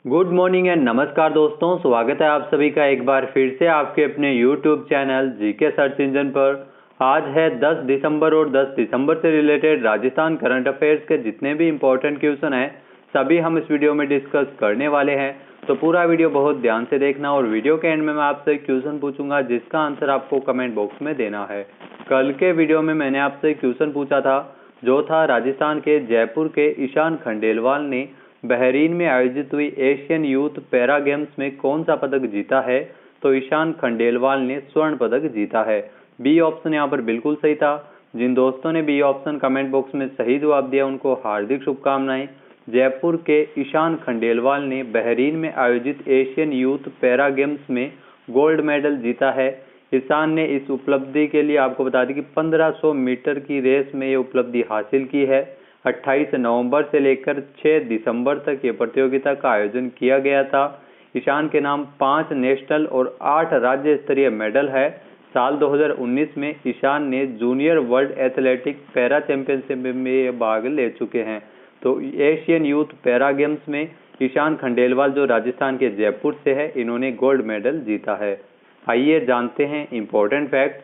Good morning and नमस्कार दोस्तों, स्वागत है आप सभी का एक बार फिर से आपके अपने YouTube channel GK search engine पर। आज है 10 दिसंबर और 10 दिसंबर से रिलेटेड राजस्थान करंट अफेयर्स के जितने भी इम्पोर्टेंट क्वेश्चन हैं सभी हम इस वीडियो में डिस्कस करने वाले हैं। तो पूरा वीडियो बहुत ध्यान से देखना और वीडियो के एंड में मैं आपसे क्वेश्चन पूछूंगा जिसका आंसर आपको कमेंट बॉक्स में देना है। कल के वीडियो में मैंने आपसे क्वेश्चन पूछा था जो था राजस्थान के जयपुर के ईशान खंडेलवाल ने बहरीन में आयोजित हुई एशियन यूथ पैरा गेम्स में कौन सा पदक जीता है। तो ईशान खंडेलवाल ने स्वर्ण पदक जीता है। बी ऑप्शन यहाँ पर बिल्कुल सही था। जिन दोस्तों ने बी ऑप्शन कमेंट बॉक्स में सही जवाब दिया उनको हार्दिक शुभकामनाएं। जयपुर के ईशान खंडेलवाल ने बहरीन में आयोजित एशियन यूथ पैरा गेम्स में गोल्ड मेडल जीता है। ईशान ने इस उपलब्धि के लिए आपको बता दें कि 1500 मीटर की रेस में ये उपलब्धि हासिल की है। 28 नवंबर से लेकर 6 दिसंबर तक ये प्रतियोगिता का आयोजन किया गया था। ईशान के नाम 5 नेशनल और 8 राज्य स्तरीय मेडल है। साल 2019 में ईशान ने junior world athletic para championship में भाग ले चुके हैं। तो एशियन यूथ पैरा गेम्स में ईशान खंडेलवाल जो राजस्थान के जयपुर से है इन्होंने गोल्ड मेडल जीता है। आइए जानते हैं इम्पोर्टेंट फैक्ट।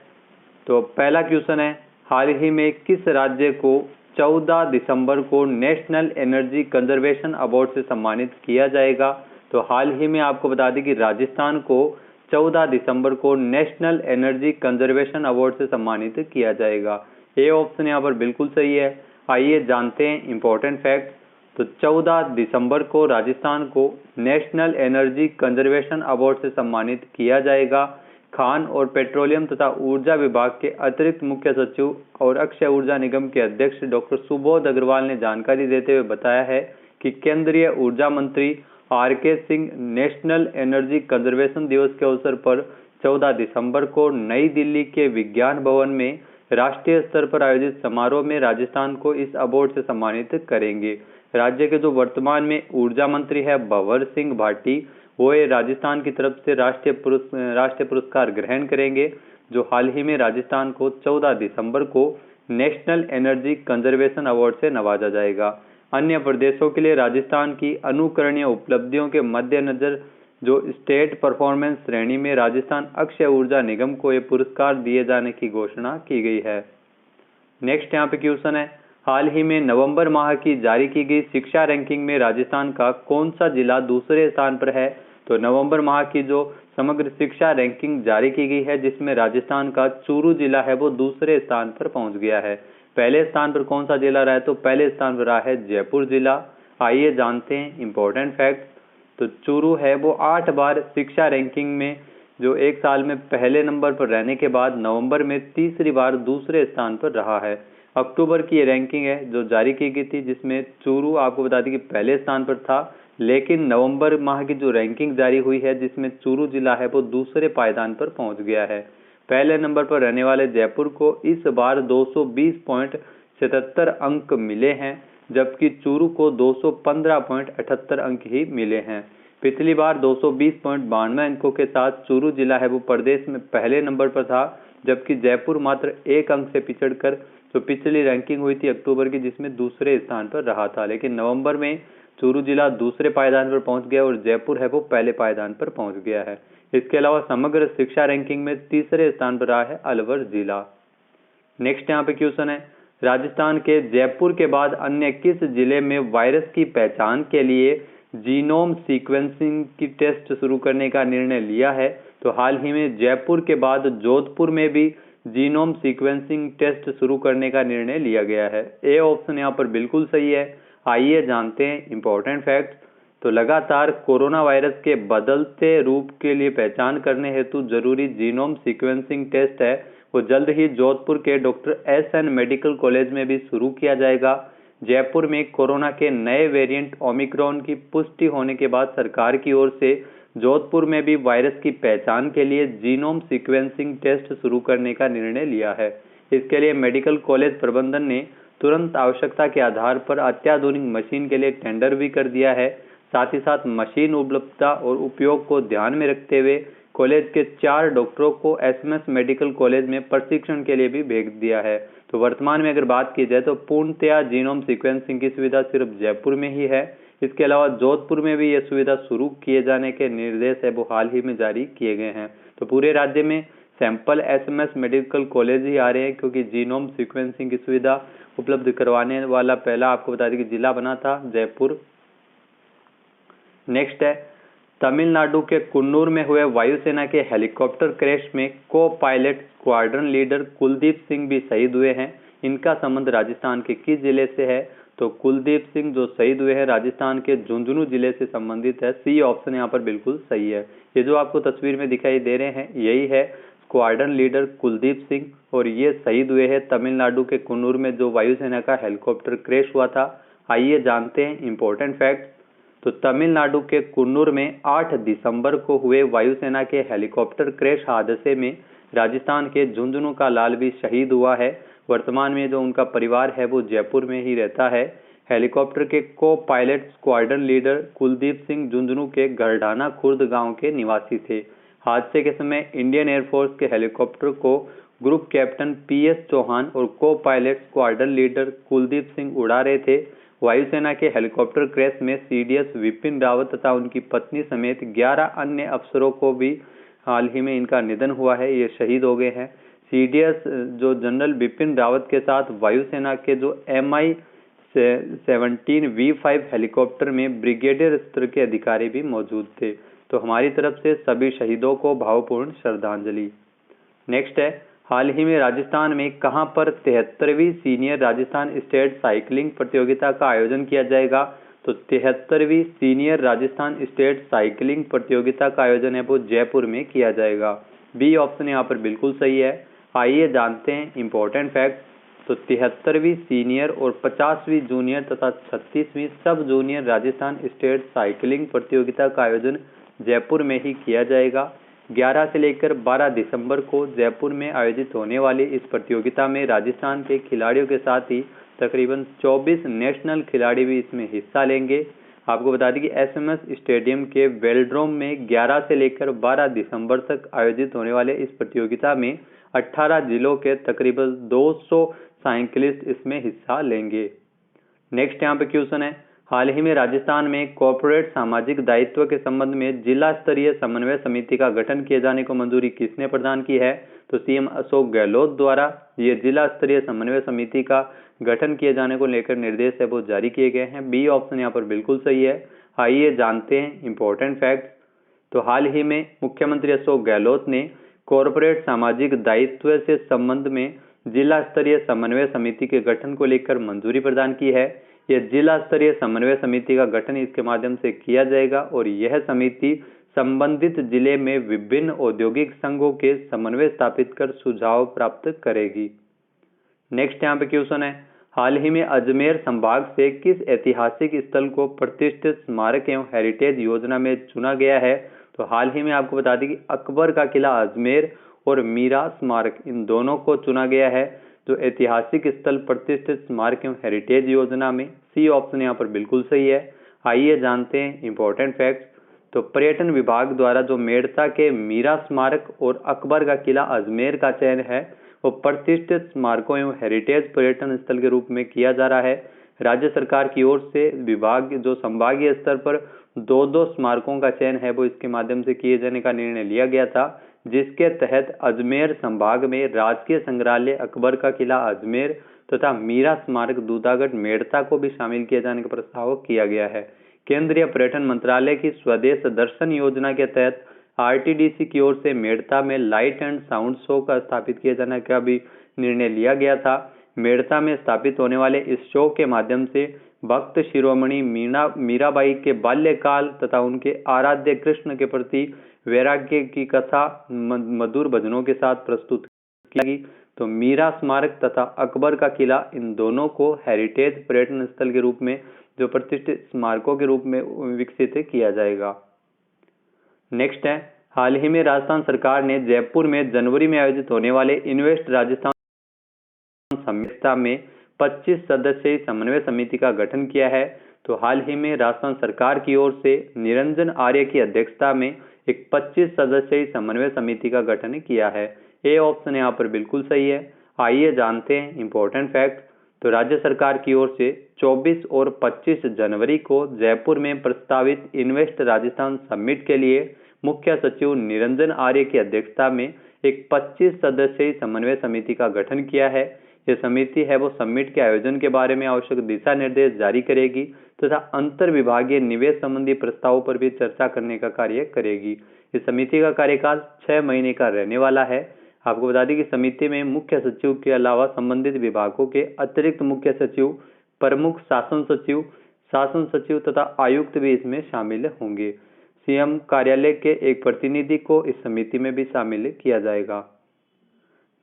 तो पहला क्वेश्चन है, हाल ही में किस राज्य को 14 दिसंबर को नेशनल एनर्जी कंजर्वेशन अवार्ड से सम्मानित किया जाएगा। तो हाल ही में आपको बता दें कि राजस्थान को 14 दिसंबर को नेशनल एनर्जी कंजर्वेशन अवार्ड से सम्मानित किया जाएगा। ए ऑप्शन यहाँ पर बिल्कुल सही है। आइए जानते हैं इम्पोर्टेंट फैक्ट। तो 14 दिसंबर को राजस्थान को नेशनल एनर्जी कंजर्वेशन अवार्ड से सम्मानित किया जाएगा। खान और पेट्रोलियम तथा ऊर्जा विभाग के अतिरिक्त मुख्य सचिव और अक्षय ऊर्जा निगम के अध्यक्ष डॉक्टर सुबोध अग्रवाल ने जानकारी देते हुए बताया है कि केंद्रीय ऊर्जा मंत्री R K. Singh national energy conservation दिवस के अवसर पर 14 दिसंबर को नई दिल्ली के विज्ञान भवन में राष्ट्रीय स्तर पर आयोजित समारोह में राजस्थान को इस अवार्ड से सम्मानित करेंगे। राज्य के जो वर्तमान में ऊर्जा मंत्री है भंवर सिंह भाटी, वो राजस्थान की तरफ से राष्ट्रीय पुरस्कार ग्रहण करेंगे जो हाल ही में राजस्थान को 14 दिसंबर को नेशनल एनर्जी कंजर्वेशन अवार्ड से नवाजा जाएगा। अन्य प्रदेशों के लिए राजस्थान की अनुकरणीय उपलब्धियों के मद्देनजर जो स्टेट परफॉर्मेंस श्रेणी में राजस्थान अक्षय ऊर्जा निगम को ये पुरस्कार दिए जाने की घोषणा की गई है। नेक्स्ट यहाँ पे क्वेश्चन है, हाल ही में नवंबर माह की जारी की गई शिक्षा रैंकिंग में राजस्थान का कौन सा जिला दूसरे स्थान पर है। तो नवंबर माह की जो समग्र शिक्षा रैंकिंग जारी की गई है जिसमें राजस्थान का चूरू जिला है वो दूसरे स्थान पर पहुंच गया है। पहले स्थान पर कौन सा जिला रहा है, तो पहले स्थान पर रहा है जयपुर जिला। आइए जानते हैं इम्पोर्टेंट फैक्ट। तो चूरू है वो 8 बार शिक्षा रैंकिंग में जो एक साल में पहले नंबर पर रहने के बाद नवंबर में तीसरी बार दूसरे स्थान पर रहा है। अक्टूबर की ये रैंकिंग है जो जारी की गई थी जिसमें चूरू आपको बता दें कि पहले स्थान पर था, लेकिन नवंबर माह की जो रैंकिंग जारी हुई है जिसमें चूरू जिला है वो दूसरे पायदान पर पहुंच गया है। पहले नंबर पर रहने वाले जयपुर को इस बार 220.77 अंक मिले हैं जबकि चूरू को 215.78 अंक ही मिले हैं। पिछली बार 220.92 अंकों के साथ चूरू जिला है वो प्रदेश में पहले नंबर पर था जबकि जयपुर मात्र 1 अंक से पिछड़कर जो पिछली रैंकिंग हुई थी अक्टूबर की जिसमें दूसरे स्थान पर रहा था, लेकिन नवंबर में चूरू जिला दूसरे पायदान पर पहुंच गया और जयपुर है वो पहले पायदान पर पहुंच गया है। इसके अलावा समग्र शिक्षा रैंकिंग में तीसरे स्थान पर रहा है अलवर जिला। नेक्स्ट यहाँ पे क्वेश्चन है, राजस्थान के जयपुर के बाद अन्य किस जिले में वायरस की पहचान के लिए जीनोम सीक्वेंसिंग की टेस्ट शुरू करने का निर्णय लिया है। तो हाल ही में जयपुर के बाद जोधपुर में भी जीनोम सीक्वेंसिंग टेस्ट शुरू करने का निर्णय लिया गया है। ए ऑप्शन यहाँ पर बिल्कुल सही है। आइए जानते हैं इम्पोर्टेंट फैक्ट। तो लगातार कोरोना वायरस के बदलते रूप के लिए पहचान करने हेतु जरूरी जीनोम सीक्वेंसिंग टेस्ट है वो जल्द ही जोधपुर के डॉक्टर एस.एन. मेडिकल कॉलेज में भी शुरू किया जाएगा। जयपुर में कोरोना के नए वेरिएंट ओमिक्रॉन की पुष्टि होने के बाद सरकार की ओर से जोधपुर में भी वायरस की पहचान के लिए जीनोम सीक्वेंसिंग टेस्ट शुरू करने का निर्णय लिया है। इसके लिए मेडिकल कॉलेज प्रबंधन ने तुरंत आवश्यकता के आधार पर अत्याधुनिक मशीन के लिए टेंडर भी कर दिया है। साथ ही साथ मशीन उपलब्धता और उपयोग को ध्यान में रखते हुए कॉलेज के 4 डॉक्टरों को एसएमएस मेडिकल कॉलेज में प्रशिक्षण के लिए भी भेज दिया है। तो वर्तमान में अगर बात की जाए तो पूर्णतया जीनोम सीक्वेंसिंग की सुविधा सिर्फ जयपुर में ही है। इसके अलावा जोधपुर में भी ये सुविधा शुरू किए जाने के निर्देश है वो हाल ही में जारी किए गए हैं। तो पूरे राज्य में सैंपल एसएमएस मेडिकल कॉलेज ही आ रहे हैं, क्योंकि जीनोम सीक्वेंसिंग की सुविधा उपलब्ध करवाने वाला पहला आपको बता दें कि जिला बना था जयपुर। नेक्स्ट है, तमिलनाडु के कुन्नूर में हुए वायुसेना के हेलीकॉप्टर क्रैश में को pilot squadron leader Kuldeep Singh भी शहीद हुए हैं। इनका संबंध राजस्थान के किस जिले से है? तो कुलदीप सिंह जो शहीद हुए हैं राजस्थान के झुंझुनू जिले से संबंधित है। सी ऑप्शन यहाँ पर बिल्कुल सही है। ये जो आपको तस्वीर में दिखाई दे रहे हैं यही है स्क्वाड्रन लीडर कुलदीप सिंह, और ये शहीद हुए हैं तमिलनाडु के कुन्नूर में जो वायुसेना का हेलीकॉप्टर क्रैश हुआ था। आइए जानते हैं इंपॉर्टेंट फैक्ट्स। तो तमिलनाडु के कुन्नूर में 8 दिसंबर को हुए वायुसेना के हेलीकॉप्टर क्रैश हादसे में राजस्थान के झुंझुनू का लाल भी शहीद हुआ है। वर्तमान में जो उनका परिवार है वो जयपुर में ही रहता है। हेलीकॉप्टर के को pilot squadron leader Kuldeep Singh Jhunjhunu के गरडाना खुर्द गांव के निवासी थे। हादसे के समय इंडियन एयरफोर्स के हेलीकॉप्टर को ग्रुप कैप्टन पीएस चौहान और को pilot squadron leader Kuldeep Singh उड़ा रहे थे। वायुसेना के हेलीकॉप्टर क्रैश में सीडीएस विपिन रावत तथा उनकी पत्नी समेत 11 अन्य अफसरों को भी हाल ही में इनका निधन हुआ है, ये शहीद हो गए हैं। सीडीएस जो जनरल बिपिन रावत के साथ वायुसेना के जो MI-17V5 हेलीकॉप्टर में ब्रिगेडियर स्तर के अधिकारी भी मौजूद थे। तो हमारी तरफ से सभी शहीदों को भावपूर्ण श्रद्धांजलि। नेक्स्ट है, हाल ही में राजस्थान में कहां पर 73वीं सीनियर राजस्थान स्टेट साइकिलिंग प्रतियोगिता का आयोजन किया जाएगा? तो 73वीं सीनियर राजस्थान स्टेट साइकिलिंग प्रतियोगिता का आयोजन है वो जयपुर में किया जाएगा। बी ऑप्शन यहाँ पर बिल्कुल सही है। आइए जानते हैं इंपॉर्टेंट फैक्ट। तो 73वीं सीनियर और 50वीं जूनियर तथा 36वीं सब जूनियर राजस्थान स्टेट साइकिलिंग प्रतियोगिता का आयोजन जयपुर में ही किया जाएगा। 11 से लेकर 12 दिसंबर को जयपुर में आयोजित होने वाली इस प्रतियोगिता में राजस्थान के खिलाड़ियों के साथ ही तकरीबन 24 नेशनल खिलाड़ी भी इसमें हिस्सा लेंगे। आपको बता दें कि एसएमएस स्टेडियम के वेल्ड्रोम में 11 से लेकर 12 दिसंबर तक आयोजित होने वाले इस प्रतियोगिता में 18 जिलों के तकरीबन 200 साइकिलिस्ट इसमें हिस्सा लेंगे। नेक्स्ट यहाँ पे क्वेश्चन है, हाल ही में राजस्थान में कॉर्पोरेट सामाजिक दायित्व के संबंध में जिला स्तरीय समन्वय समिति का गठन किए जाने को मंजूरी किसने प्रदान की है? तो सीएम अशोक गहलोत द्वारा ये जिला स्तरीय समन्वय समिति का गठन किए जाने को लेकर निर्देश है वो जारी किए गए हैं। बी ऑप्शन यहाँ पर बिल्कुल सही है। आइए जानते हैं इंपॉर्टेंट फैक्ट्स। तो हाल ही में मुख्यमंत्री अशोक गहलोत ने कॉर्पोरेट सामाजिक दायित्व से संबंध में जिला स्तरीय समन्वय समिति के गठन को लेकर मंजूरी प्रदान की है। यह जिला स्तरीय समन्वय समिति का गठन इसके माध्यम से किया जाएगा और यह समिति संबंधित जिले में विभिन्न औद्योगिक संघों के समन्वय स्थापित कर सुझाव प्राप्त करेगी। नेक्स्ट यहाँ पे क्वेश्चन है, हाल ही में अजमेर संभाग से किस ऐतिहासिक स्थल को प्रतिष्ठित स्मारक एवं हेरिटेज योजना में चुना गया है? तो हाल ही में आपको बता दें कि अकबर का किला अजमेर और मीरा स्मारक इन दोनों को चुना गया है जो ऐतिहासिक स्थल प्रतिष्ठित स्मारक एवं हेरिटेज योजना में। सी ऑप्शन यहाँ पर बिल्कुल सही है। आइए जानते हैं इंपॉर्टेंट फैक्ट्स। तो पर्यटन विभाग द्वारा जो मेड़ता के मीरा स्मारक और अकबर का किला अजमेर का चयन है वो प्रतिष्ठित स्मारकों एवं हेरिटेज पर्यटन स्थल के रूप में किया जा रहा है। राज्य सरकार की ओर से विभाग जो संभागीय स्तर पर 2-2 स्मारकों का चयन है वो इसके माध्यम से किए जाने का निर्णय लिया गया था, जिसके तहत अजमेर संभाग में राजकीय संग्रहालय अकबर का किला अजमेर तथा मीरा स्मारक दूधागढ़ मेड़ता को भी शामिल किए जाने का प्रस्ताव किया गया है। केंद्रीय पर्यटन मंत्रालय की स्वदेश दर्शन योजना के तहत आरटीडीसी की ओर से मेड़ता में लाइट एंड साउंड शो का स्थापित किए जाने का भी निर्णय लिया गया था। मेड़ता में स्थापित होने वाले इस शो के माध्यम से भक्त शिरोमणि मीराबाई के बाल्यकाल तथा उनके आराध्य कृष्ण के प्रति वैराग्य की कथा मधुर भजनों के साथ प्रस्तुत की गई। तो मीरा स्मारक तथा अकबर का किला इन दोनों को हेरिटेज पर्यटन स्थल के रूप में जो प्रतिष्ठित स्मारकों के रूप में विकसित किया जाएगा। नेक्स्ट है, हाल ही में राजस्थान सरकार ने जयपुर में जनवरी में आयोजित होने वाले इन्वेस्ट राजस्थान समिति में 25 सदस्यीय समन्वय समिति का गठन किया है। तो हाल ही में राजस्थान सरकार की ओर से निरंजन आर्य की अध्यक्षता में एक 25 सदस्यीय समन्वय समिति का गठन किया है। ए ऑप्शन यहाँ पर बिल्कुल सही है। आइए जानते हैं इंपॉर्टेंट फैक्ट। तो राज्य सरकार की ओर से 24 और 25 जनवरी को जयपुर में प्रस्तावित इन्वेस्ट राजस्थान समिट के लिए मुख्य सचिव निरंजन आर्य की अध्यक्षता में एक 25 सदस्यीय समन्वय समिति का गठन किया है। यह समिति है वो समिट के आयोजन के बारे में आवश्यक दिशा निर्देश जारी करेगी तथा अंतर विभागीय निवेश संबंधी प्रस्तावों पर भी चर्चा करने का कार्य करेगी। इस समिति का कार्यकाल 6 महीने का रहने वाला है। आपको बता दें कि समिति में मुख्य सचिव के अलावा संबंधित विभागों के अतिरिक्त मुख्य सचिव, प्रमुख शासन सचिव तथा आयुक्त भी इसमें शामिल होंगे। सीएम कार्यालय के एक प्रतिनिधि को इस समिति में भी शामिल किया जाएगा।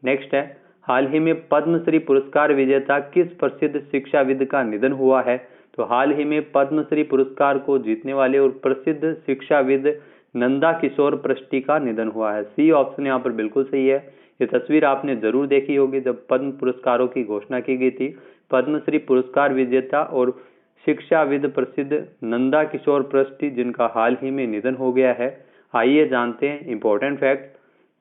नेक्स्ट है, हाल ही में पद्मश्री पुरस्कार विजेता किस प्रसिद्ध शिक्षाविद का निधन हुआ है? तो हाल ही में पद्मश्री पुरस्कार को जीतने वाले और प्रसिद्ध शिक्षाविद नंदा किशोर पृष्टि का निधन हुआ है। सी ऑप्शन यहाँ पर बिल्कुल सही है। ये तस्वीर आपने जरूर देखी होगी जब पद्म पुरस्कारों की घोषणा की गई थी। पद्मश्री पुरस्कार विजेता और शिक्षाविद प्रसिद्ध नंदा किशोर पृष्टि जिनका हाल ही में निधन हो गया है। आइए जानते हैं इंपॉर्टेंट फैक्ट।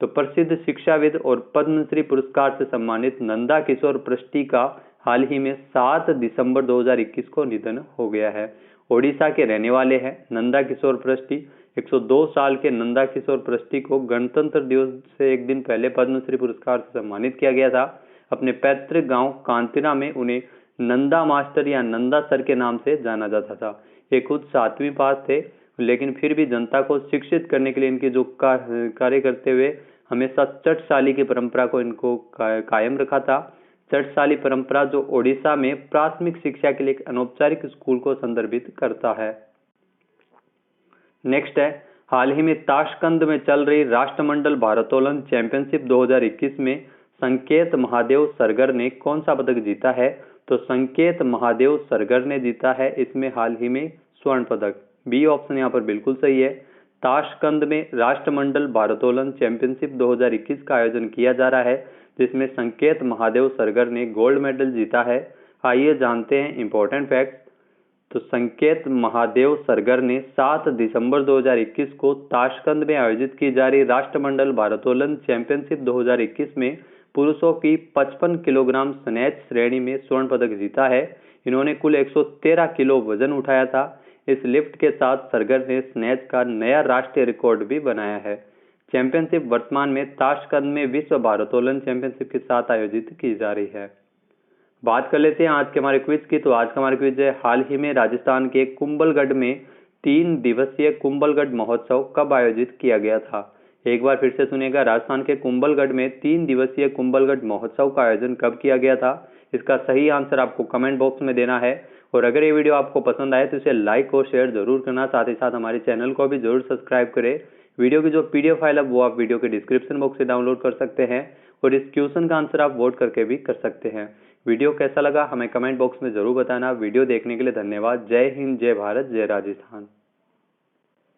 तो प्रसिद्ध शिक्षाविद और पद्मश्री पुरस्कार से सम्मानित नंदा किशोर पृष्टि का हाल ही में 7 दिसंबर 2021 को निधन हो गया है। ओडिशा के रहने वाले हैं नंदा किशोर पृष्टि। 102 साल के नंदा किशोर पृष्टि को गणतंत्र दिवस से एक दिन पहले पद्मश्री पुरस्कार से सम्मानित किया गया था। अपने पैतृक गांव कांतिरा में उन्हें नंदा मास्टर या नंदा सर के नाम से जाना जाता था। ये खुद 7वीं पास थे, लेकिन फिर भी जनता को शिक्षित करने के लिए इनके जो कार्य करते हुए हमेशा चटसाली की परंपरा को इनको कायम रखा था। चटसाली परंपरा जो ओडिशा में प्राथमिक शिक्षा के लिए एक अनौपचारिक स्कूल को संदर्भित करता है। नेक्स्ट है, हाल ही में ताशकंद में चल रही राष्ट्रमंडल भारोत्तोलन चैंपियनशिप 2021 में संकेत महादेव सरगर ने कौन सा पदक जीता है? तो संकेत महादेव सरगर ने जीता है इसमें हाल ही में स्वर्ण पदक। बी ऑप्शन यहाँ पर बिल्कुल सही है। ताशकंद में राष्ट्रमंडल भारोत्तोलन चैंपियनशिप 2021 का आयोजन किया जा रहा है जिसमें संकेत महादेव सरगर ने गोल्ड मेडल जीता है। आइए जानते हैं इंपॉर्टेंट फैक्ट। तो संकेत महादेव सरगर ने 7 दिसंबर 2021 को ताशकंद में आयोजित की जा रही राष्ट्रमंडल भारोत्तोलन चैंपियनशिप 2021 में पुरुषों की 55 किलोग्राम स्नैच श्रेणी में स्वर्ण पदक जीता है। इन्होंने कुल 113 किलो वजन उठाया था। इस लिफ्ट के साथ सरगर ने स्नैच का नया राष्ट्रीय रिकॉर्ड भी बनाया है। चैंपियनशिप वर्तमान में ताशकंद में विश्व भारोत्तोलन चैंपियनशिप के साथ आयोजित की जा रही है। बात कर लेते हैं आज के हमारे क्विज की। तो आज का हमारा क्विज है, हाल ही में राजस्थान के कुंभलगढ़ में 3 दिवसीय कुंभलगढ़ महोत्सव कब आयोजित किया गया था? एक बार फिर से सुनिएगा, राजस्थान के कुंभलगढ़ में 3 दिवसीय कुंभलगढ़ महोत्सव का आयोजन कब किया गया था? इसका सही आंसर आपको कमेंट बॉक्स में देना है। और अगर ये वीडियो आपको पसंद आए तो इसे लाइक और शेयर जरूर करना, साथ ही साथ हमारे चैनल को भी जरूर सब्सक्राइब करें। वीडियो की जो PDF फाइल है वो आप वीडियो के डिस्क्रिप्शन बॉक्स से डाउनलोड कर सकते हैं और इस क्वेश्चन का आंसर आप वोट करके भी कर सकते हैं। वीडियो कैसा लगा हमें कमेंट बॉक्स में जरूर बताना। वीडियो देखने के लिए धन्यवाद। जय हिंद, जय भारत, जय राजस्थान।